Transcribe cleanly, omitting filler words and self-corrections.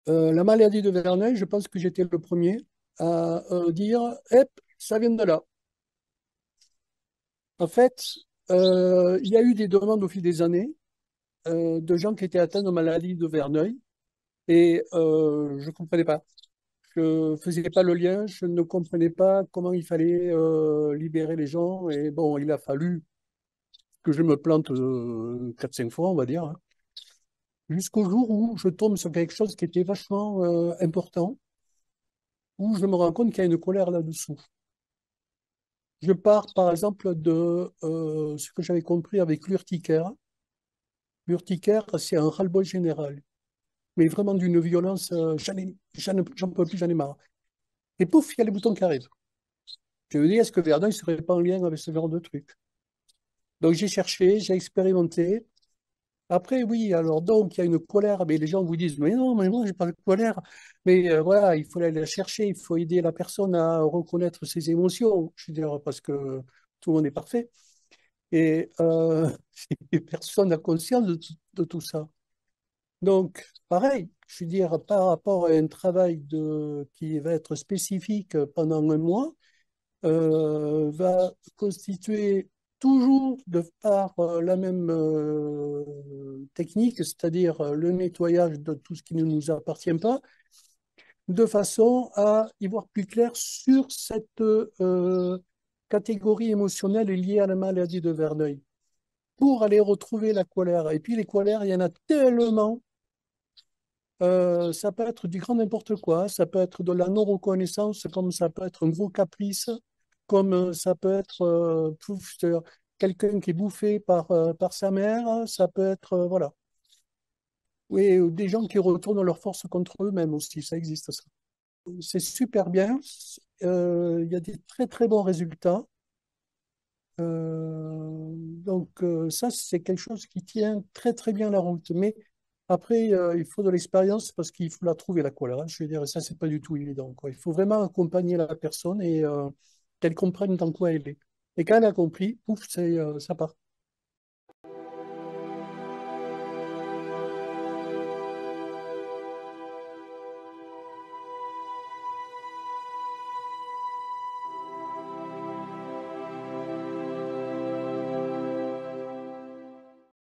La maladie de Verneuil, je pense que j'étais le premier à dire, hop, ça vient de là. En fait, il y a eu des demandes au fil des années de gens qui étaient atteints de maladie de Verneuil et je ne comprenais pas. Je ne faisais pas le lien, je ne comprenais pas comment il fallait libérer les gens. Et bon, il a fallu que je me plante 4-5 fois, on va dire, hein, jusqu'au jour où je tombe sur quelque chose qui était vachement important, où je me rends compte qu'il y a une colère là-dessous. Je pars, par exemple, de ce que j'avais compris avec l'urticaire. L'urticaire, c'est un ras-le-bol général, mais vraiment d'une violence, j'en peux plus, j'en ai marre. Et pouf, il y a les boutons qui arrivent. Je me dis, est-ce que Verdun ne serait pas en lien avec ce genre de truc? Donc j'ai cherché, j'ai expérimenté. Après, oui, alors donc il y a une colère, mais les gens vous disent, mais non, mais moi, j'ai pas de colère. Mais voilà, il faut aller la chercher, il faut aider la personne à reconnaître ses émotions. Je veux dire, parce que tout le monde est parfait. Et personne n'a conscience de tout ça. Donc, pareil, je veux dire, par rapport à un travail qui va être spécifique pendant un mois, va constituer toujours de par la même technique, c'est-à-dire le nettoyage de tout ce qui ne nous appartient pas, de façon à y voir plus clair sur cette catégorie émotionnelle liée à la maladie de Verneuil, pour aller retrouver la colère. Et puis les colères, il y en a tellement. Ça peut être du grand n'importe quoi, ça peut être de la non-reconnaissance, comme ça peut être un gros caprice, comme ça peut être quelqu'un qui est bouffé par sa mère, ça peut être, voilà. Oui, ou des gens qui retournent leur force contre eux-mêmes aussi, ça existe ça. C'est super bien, il y a des très très bons résultats. Ça, c'est quelque chose qui tient très très bien la route. Mais après, il faut de l'expérience parce qu'il faut la trouver, la colère, hein. Je veux dire, ça, c'est pas du tout évident, quoi. Il faut vraiment accompagner la personne et qu'elle comprenne dans quoi elle est. Et quand elle a compris, pouf, ça part.